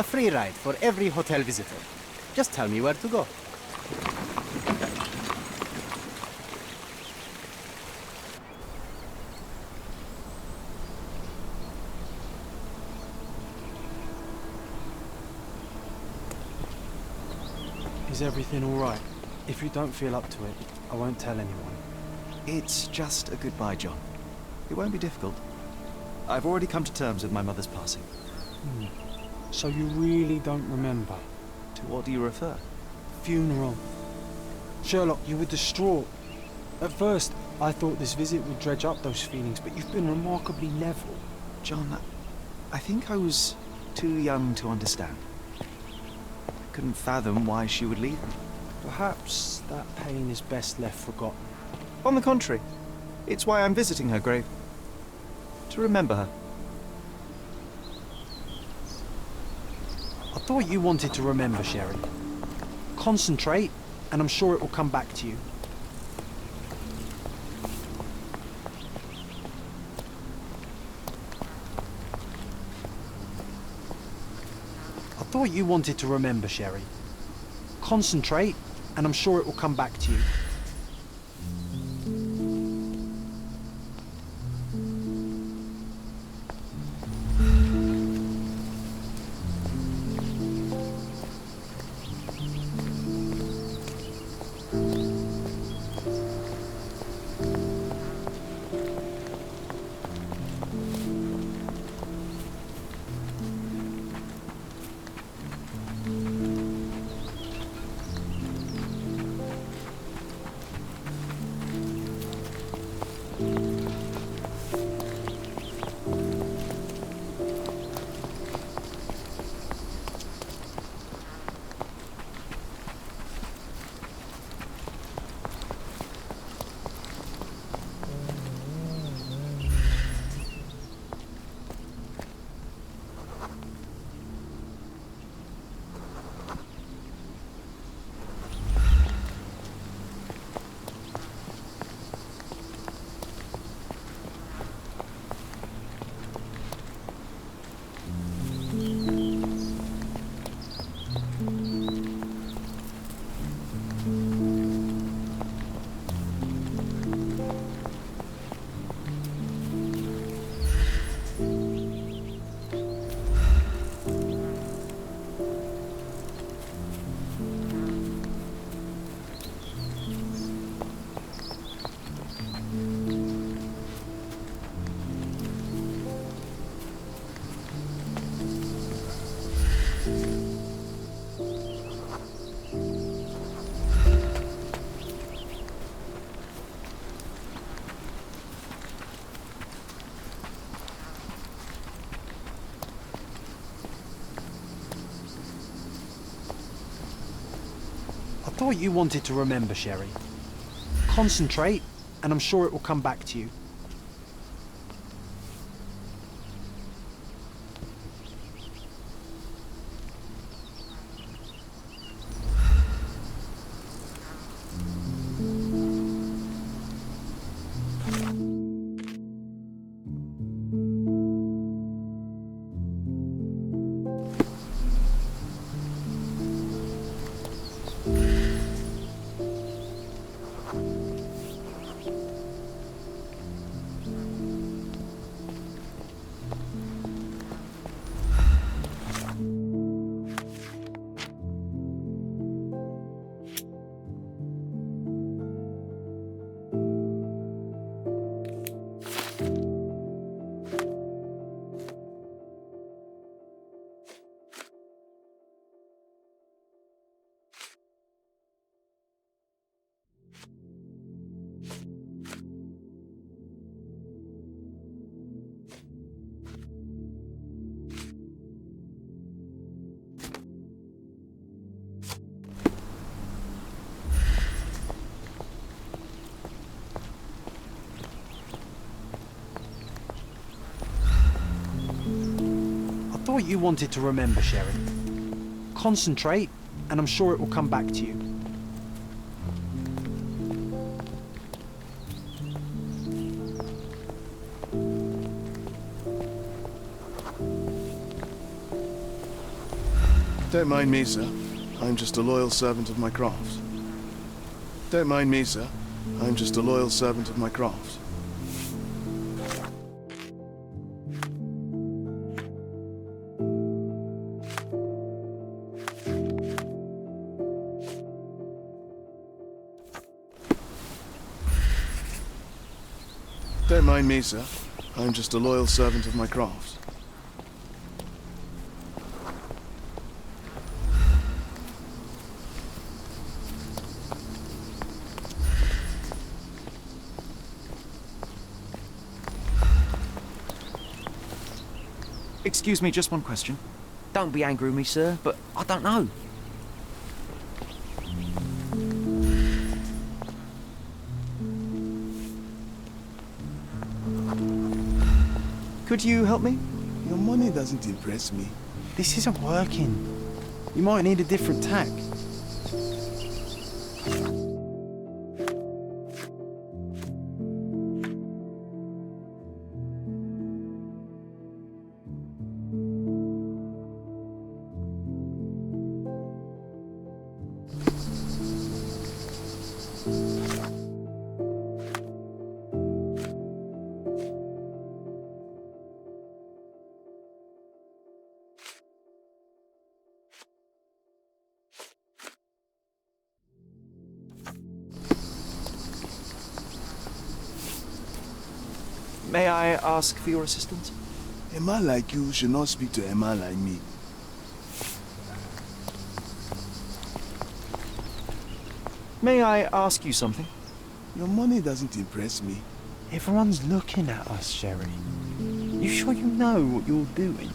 A free ride for every hotel visitor. Just tell me where to go. Is everything all right? If you don't feel up to it, I won't tell anyone. It's just a goodbye, John. It won't be difficult. I've already come to terms with my mother's passing. So you really don't remember? To what do you refer? Funeral. Sherlock, you were distraught. At first, I thought this visit would dredge up those feelings, but you've been remarkably level. John, I think I was too young to understand. I couldn't fathom why she would leave me. Perhaps that pain is best left forgotten. On the contrary, it's why I'm visiting her grave. To remember her. I thought you wanted to remember, Sherry. Concentrate, and I'm sure it will come back to you. I thought you wanted to remember, Sherry. Concentrate, and I'm sure it will come back to you. I thought you wanted to remember, Sherry. Concentrate, and I'm sure it will come back to you. I thought you wanted to remember, Sherry. Concentrate, and I'm sure it will come back to you. Don't mind me, sir. I'm just a loyal servant of my craft. Don't mind me, sir. I'm just a loyal servant of my craft. Don't mind me, sir. I'm just a loyal servant of my craft. Excuse me, just one question. Don't be angry with me, sir, but I don't know. Could you help me? Your money doesn't impress me. This isn't working. You might need a different tack. May I ask for your assistance? A man like you should not speak to a man like me. May I ask you something? Your money doesn't impress me. Everyone's looking at us, Sherry. You sure you know what you're doing?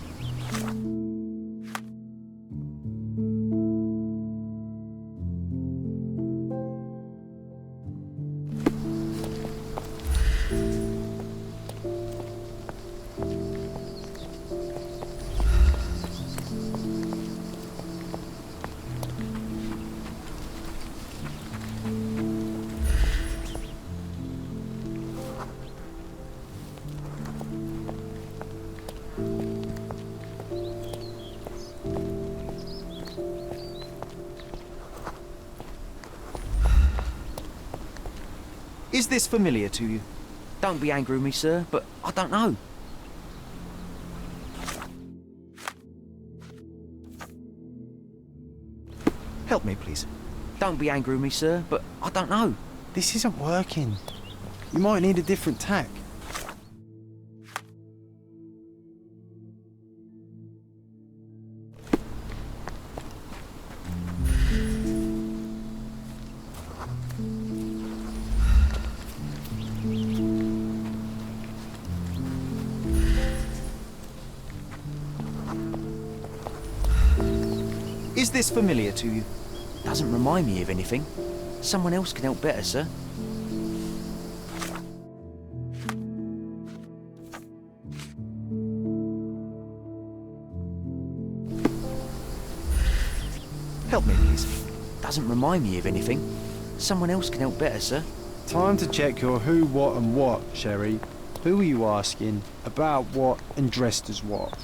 Is this familiar to you? Don't be angry with me, sir, but I don't know. Help me, please. Don't be angry with me, sir, but I don't know. This isn't working. You might need a different tack. Is this familiar to you? Doesn't remind me of anything. Someone else can help better, sir. Help me, please. Doesn't remind me of anything. Someone else can help better, sir. Time to check your who, what and what, Sherry. Who are you asking, about what and dressed as what?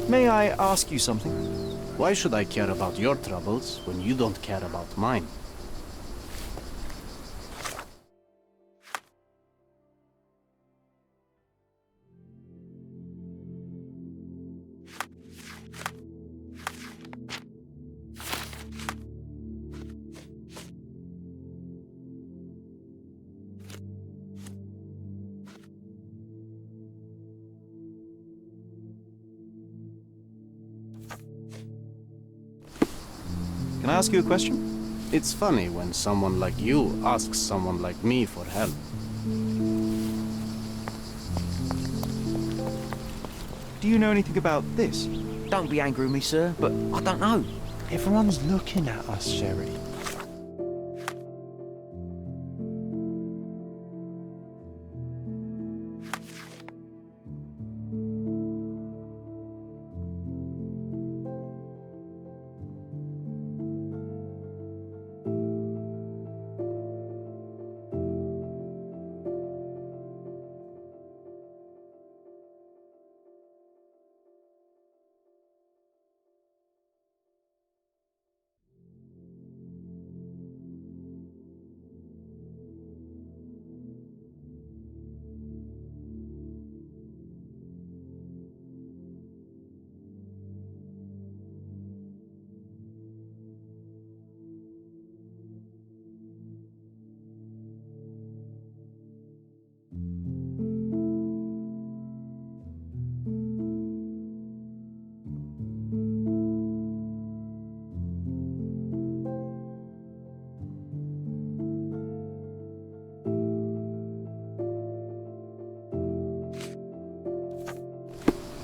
May I ask you something? Why should I care about your troubles when you don't care about mine? Can I ask you a question? It's funny when someone like you asks someone like me for help. Do you know anything about this? Don't be angry with me, sir, but I don't know. Everyone's looking at us, Sherry.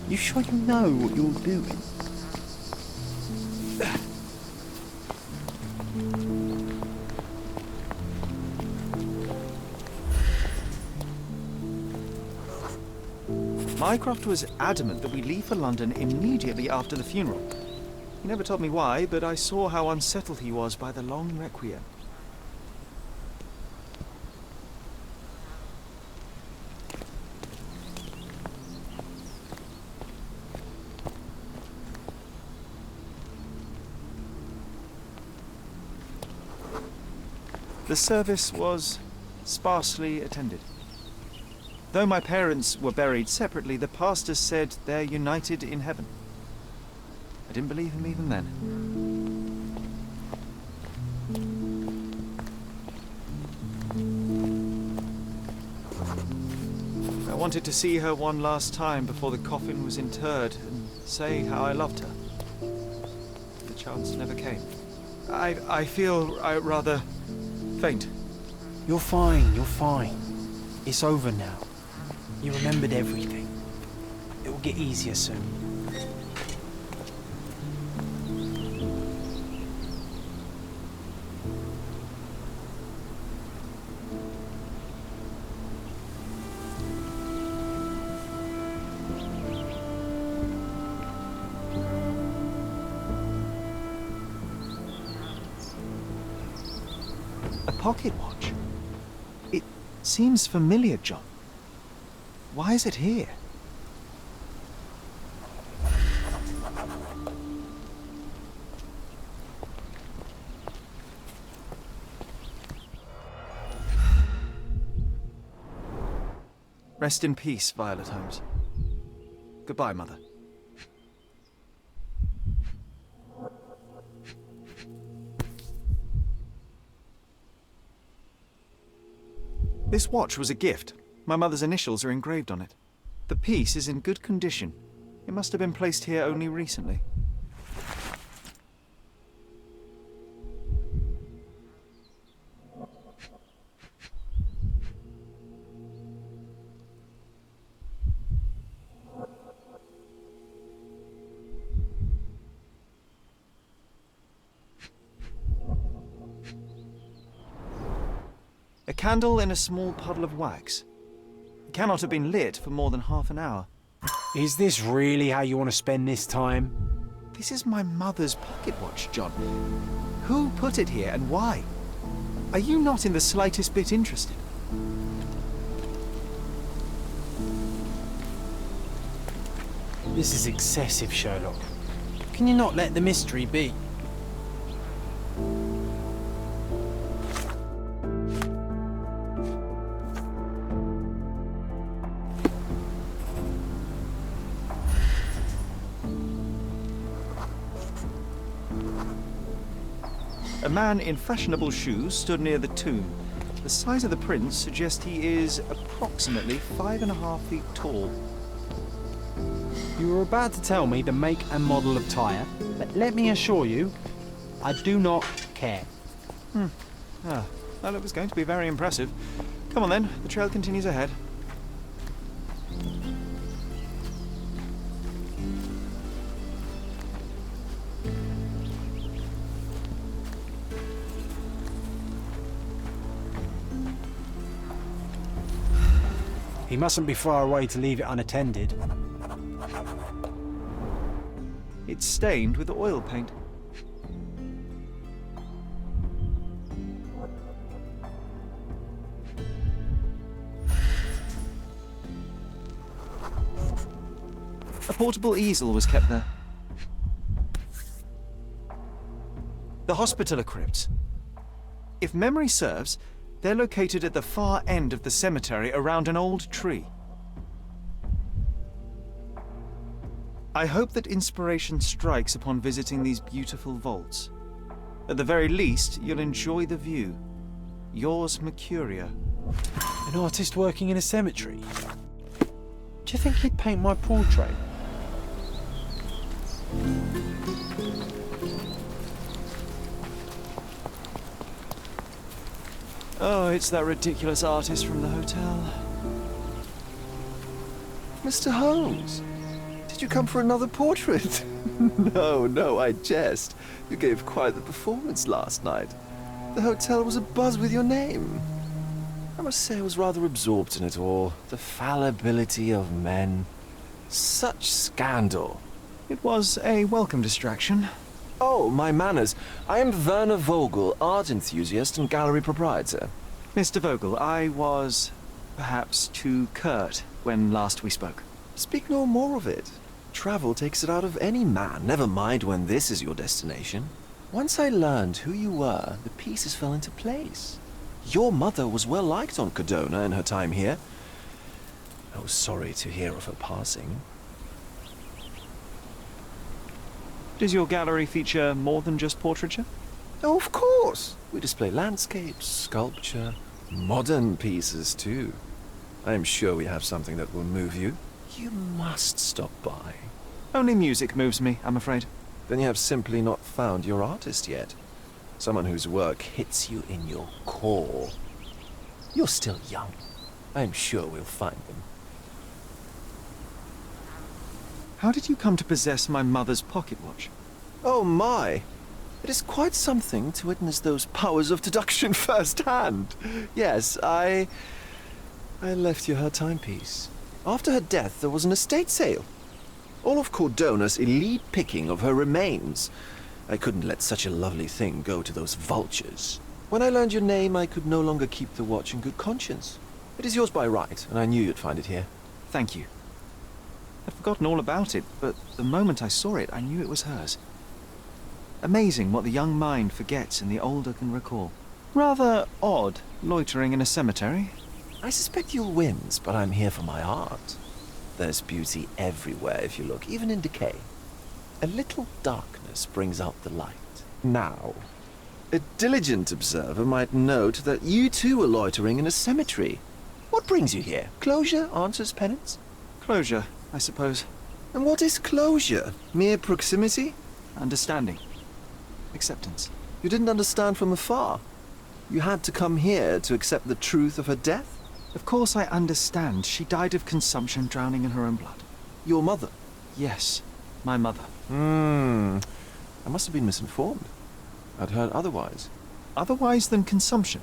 You sure you know what you're doing? Mycroft was adamant that we leave for London immediately after the funeral. He never told me why, but I saw how unsettled he was by the long requiem. The service was sparsely attended. Though my parents were buried separately, the pastor said they're united in heaven. I didn't believe him even then. I wanted to see her one last time before the coffin was interred and say how I loved her. The chance never came. I feel rather faint. You're fine, you're fine. It's over now. You remembered everything. It will get easier soon. A pocket watch? It seems familiar, John. Why is it here? Rest in peace, Violet Holmes. Goodbye, Mother. This watch was a gift. My mother's initials are engraved on it. The piece is in good condition. It must have been placed here only recently. A candle in a small puddle of wax. It cannot have been lit for more than half an hour. Is this really how you want to spend this time? This is my mother's pocket watch, John. Who put it here and why? Are you not in the slightest bit interested? This is excessive, Sherlock. Can you not let the mystery be? A man in fashionable shoes stood near the tomb. The size of the prints suggests he is approximately 5.5 feet tall. You were about to tell me the make and model of tyre, but let me assure you, I do not care. Ah, well, it was going to be very impressive. Come on then, the trail continues ahead. He mustn't be far away to leave it unattended. It's stained with oil paint. A portable easel was kept there. The Hospitaller crypts. If memory serves, they're located at the far end of the cemetery around an old tree. I hope that inspiration strikes upon visiting these beautiful vaults. At the very least, you'll enjoy the view. Yours, Mercuria. An artist working in a cemetery? Do you think he'd paint my portrait? Oh, it's that ridiculous artist from the hotel. Mr. Holmes, did you come for another portrait? No, I jest. You gave quite the performance last night. The hotel was abuzz with your name. I must say I was rather absorbed in it all. The fallibility of men. Such scandal. It was a welcome distraction. Oh, my manners. I am Werner Vogel, art enthusiast and gallery proprietor. Mr. Vogel, I was perhaps too curt when last we spoke. Speak no more of it. Travel takes it out of any man, never mind when this is your destination. Once I learned who you were, the pieces fell into place. Your mother was well liked on Codona in her time here. I was sorry to hear of her passing. Does your gallery feature more than just portraiture? Oh, of course. We display landscapes, sculpture, modern pieces too. I am sure we have something that will move you. You must stop by. Only music moves me, I'm afraid. Then you have simply not found your artist yet. Someone whose work hits you in your core. You're still young. I am sure we'll find them. How did you come to possess my mother's pocket watch? Oh my! It is quite something to witness those powers of deduction firsthand. Yes, I left you her timepiece. After her death, there was an estate sale. All of Cordona's elite picking of her remains. I couldn't let such a lovely thing go to those vultures. When I learned your name, I could no longer keep the watch in good conscience. It is yours by right, and I knew you'd find it here. Thank you. I'd forgotten all about it, but the moment I saw it, I knew it was hers. Amazing what the young mind forgets and the older can recall. Rather odd, loitering in a cemetery. I suspect you'll win, but I'm here for my art. There's beauty everywhere if you look, even in decay. A little darkness brings out the light. Now, a diligent observer might note that you too are loitering in a cemetery. What brings you here? Closure answers penance? Closure, I suppose. And what is closure? Mere proximity? Understanding. Acceptance. You didn't understand from afar. You had to come here to accept the truth of her death? Of course I understand. She died of consumption, drowning in her own blood. Your mother? Yes, my mother. I must have been misinformed. I'd heard otherwise. Otherwise than consumption?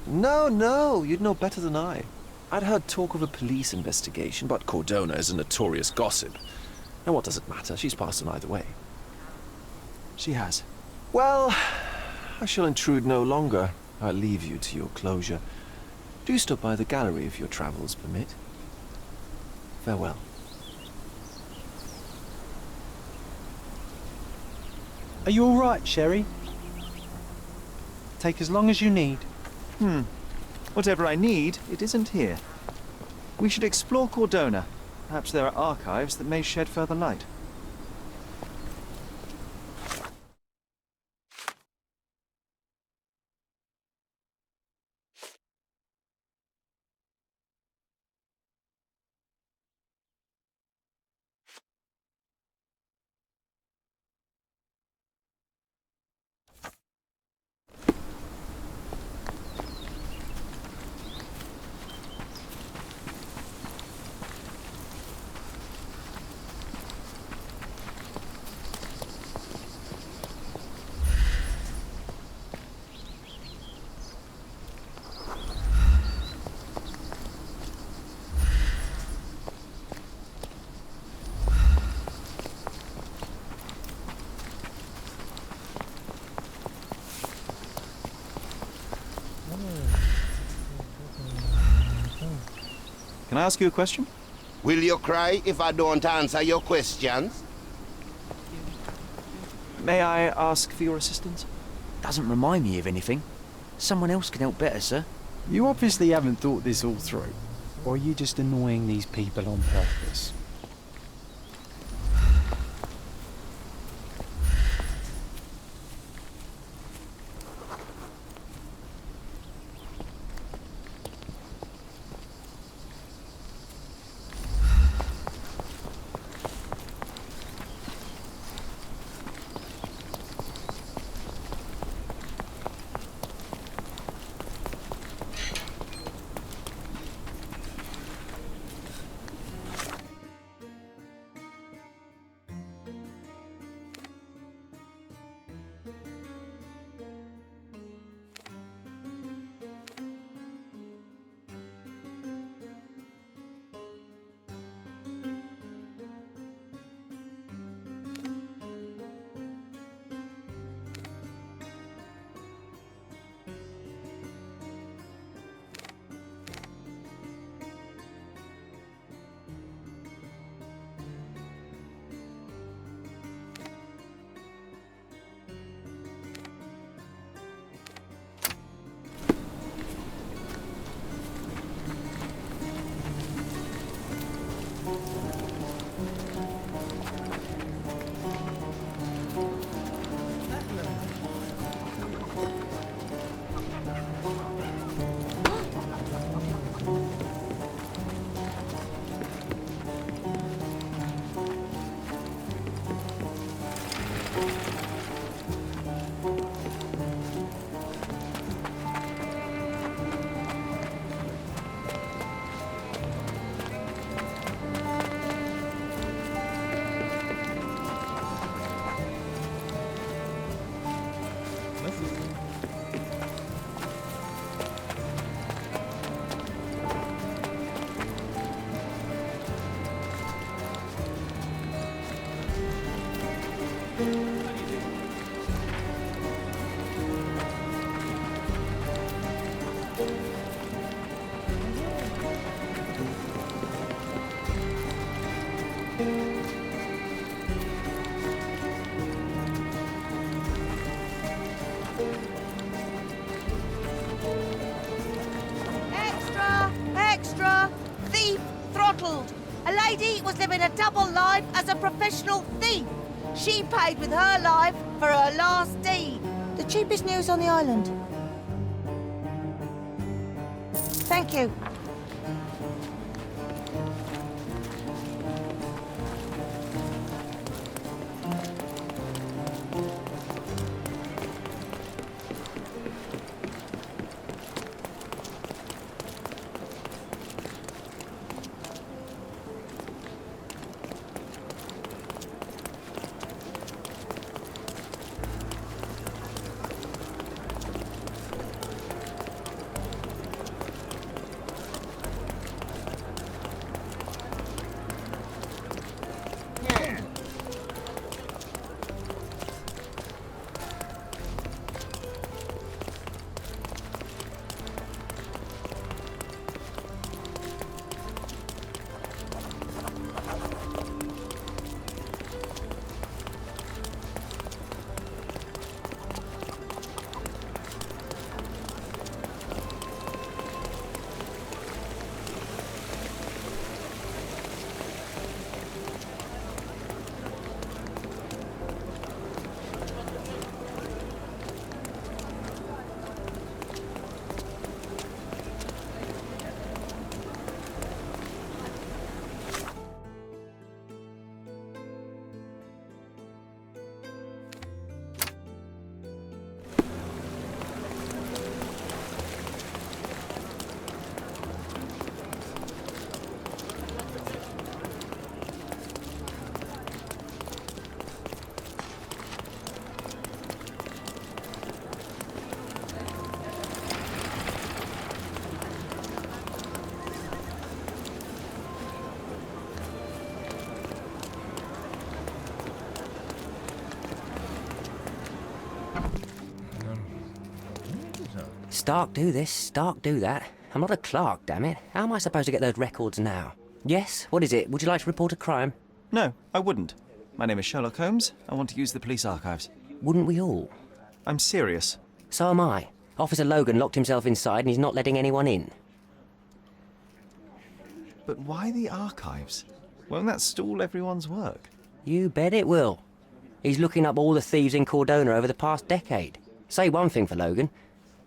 No, you'd know better than I. I'd heard talk of a police investigation, but Cordona is a notorious gossip. And what does it matter? She's passed on either way. She has. Well, I shall intrude no longer. I'll leave you to your closure. Do stop by the gallery if your travels permit. Farewell. Are you all right, Sherry? Take as long as you need. Whatever I need, it isn't here. We should explore Cordona. Perhaps there are archives that may shed further light. Can I ask you a question? Will you cry if I don't answer your questions? May I ask for your assistance? Doesn't remind me of anything. Someone else can help better, sir. You obviously haven't thought this all through. Or are you just annoying these people on purpose? Extra! Extra! Thief throttled! A lady was living a double life as a professional thief. She paid with her life for her last deed. The cheapest news on the island. Thank you. Stark do this, Stark do that. I'm not a clerk, damn it. How am I supposed to get those records now? Yes? What is it? Would you like to report a crime? No, I wouldn't. My name is Sherlock Holmes. I want to use the police archives. Wouldn't we all? I'm serious. So am I. Officer Logan locked himself inside and he's not letting anyone in. But why the archives? Won't that stall everyone's work? You bet it will. He's looking up all the thieves in Cordona over the past decade. Say one thing for Logan.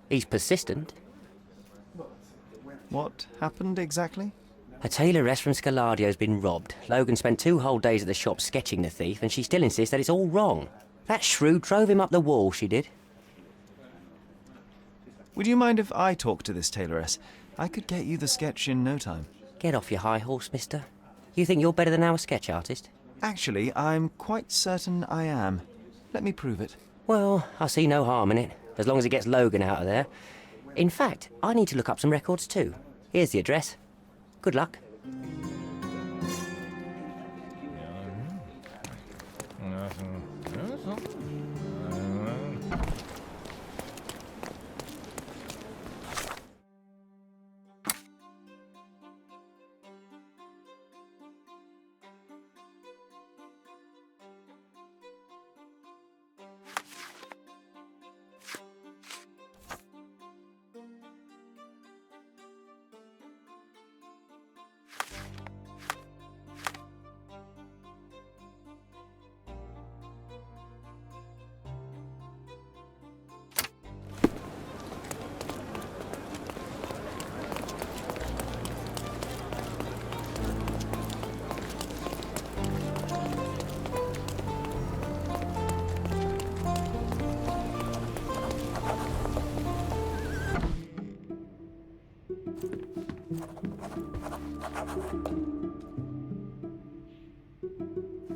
He's persistent. What happened exactly? A tailoress from Scaladio's been robbed. Logan spent 2 whole days at the shop sketching the thief, and she still insists that it's all wrong. That shrew drove him up the wall, she did. Would you mind if I talk to this tailoress? I could get you the sketch in no time. Get off your high horse, mister. You think you're better than our sketch artist? Actually, I'm quite certain I am. Let me prove it. Well, I see no harm in it, as long as it gets Logan out of there. In fact, I need to look up some records too. Here's the address. Good luck.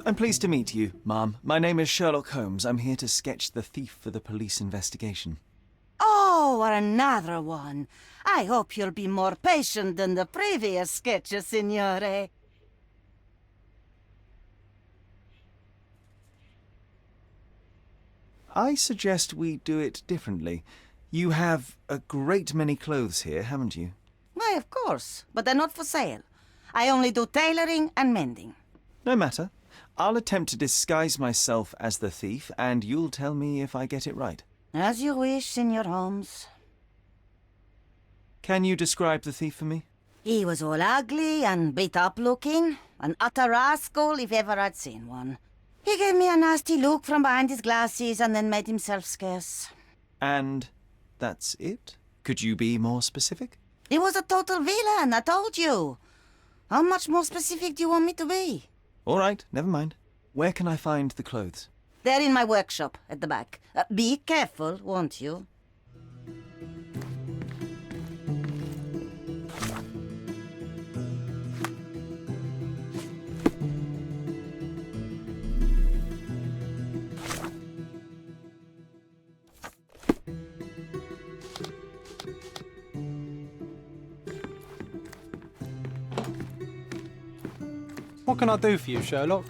I'm pleased to meet you, ma'am. My name is Sherlock Holmes. I'm here to sketch the thief for the police investigation. Oh, another one. I hope you'll be more patient than the previous sketches, signore. I suggest we do it differently. You have a great many clothes here, haven't you? Why, of course, but they're not for sale. I only do tailoring and mending. No matter. I'll attempt to disguise myself as the thief, and you'll tell me if I get it right. As you wish, Signor Holmes. Can you describe the thief for me? He was all ugly and beat-up looking, an utter rascal if ever I'd seen one. He gave me a nasty look from behind his glasses and then made himself scarce. And that's it? Could you be more specific? He was a total villain, I told you. How much more specific do you want me to be? All right, never mind. Where can I find the clothes? They're in my workshop at the back. Be careful, won't you? What can I do for you, Sherlock?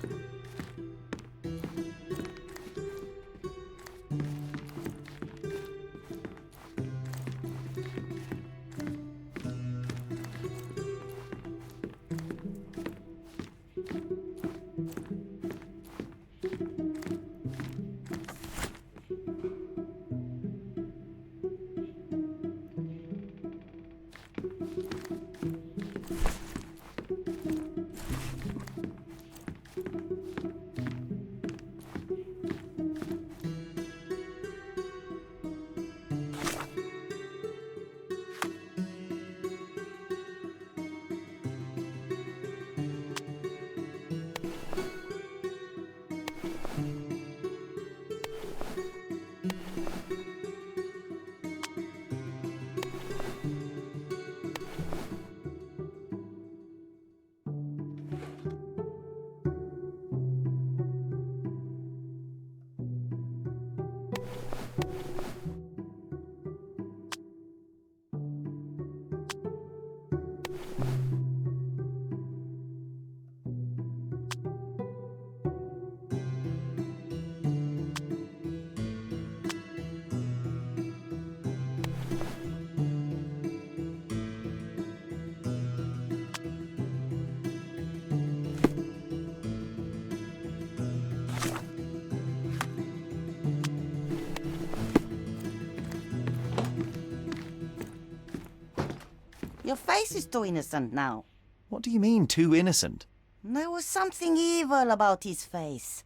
Your face is too innocent now. What do you mean, too innocent? There was something evil about his face.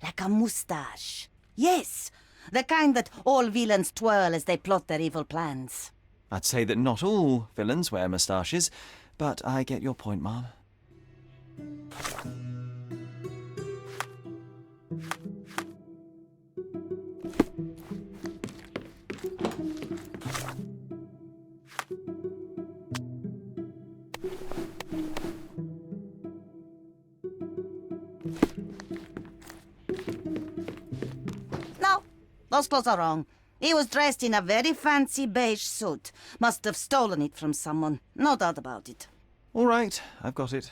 Like a moustache. Yes, the kind that all villains twirl as they plot their evil plans. I'd say that not all villains wear moustaches, but I get your point, Mom. No, those clothes are wrong. He was dressed in a very fancy beige suit. Must have stolen it from someone. No doubt about it. All right, I've got it.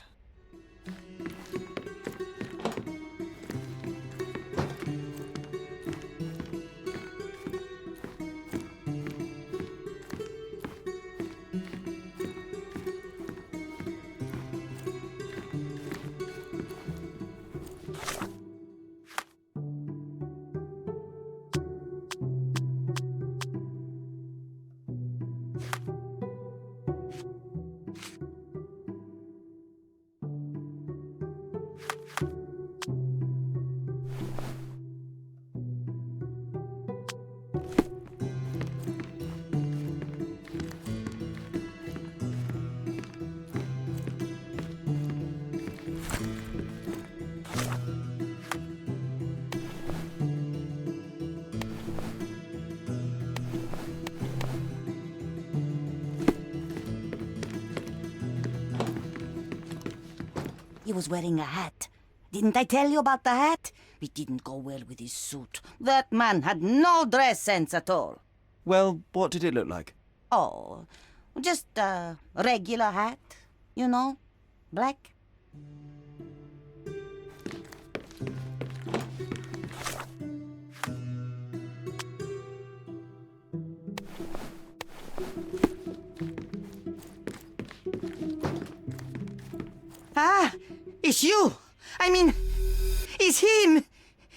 He was wearing a hat. Didn't I tell you about the hat? It didn't go well with his suit. That man had no dress sense at all. Well, what did it look like? Oh, just a regular hat, you know, black. Ah, it's you. I mean, it's him.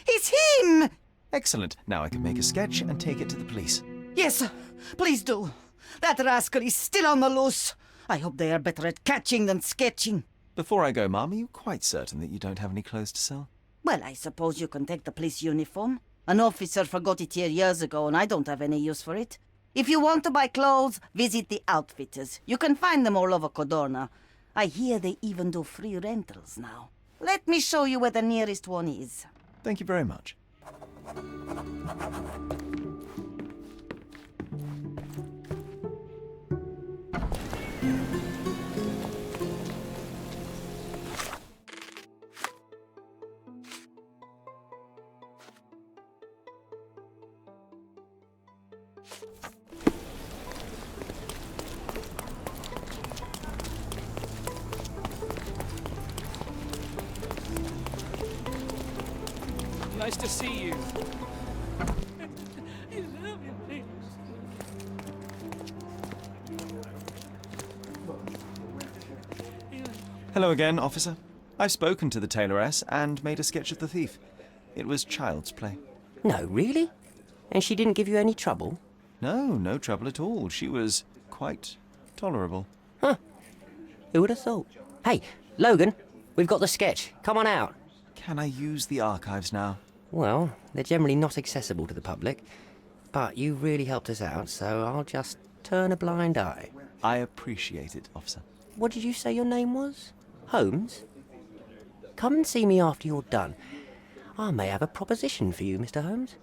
It's him. Excellent. Now I can make a sketch and take it to the police. Yes, please do. That rascal is still on the loose. I hope they are better at catching than sketching. Before I go, Mum, are you quite certain that you don't have any clothes to sell? Well, I suppose you can take the police uniform. An officer forgot it here years ago, and I don't have any use for it. If you want to buy clothes, visit the outfitters. You can find them all over Codorna. I hear they even do free rentals now. Let me show you where the nearest one is. Thank you very much. Nice to see you. Hello again, officer. I've spoken to the tailoress and made a sketch of the thief. It was child's play. No, really? And she didn't give you any trouble? No trouble at all. She was quite tolerable. Huh. Who would have thought? Hey, Logan, we've got the sketch. Come on out. Can I use the archives now? Well, they're generally not accessible to the public, but you really helped us out, so I'll just turn a blind eye. I appreciate it, officer. What did you say your name was? Holmes? Come and see me after you're done. I may have a proposition for you, Mr. Holmes.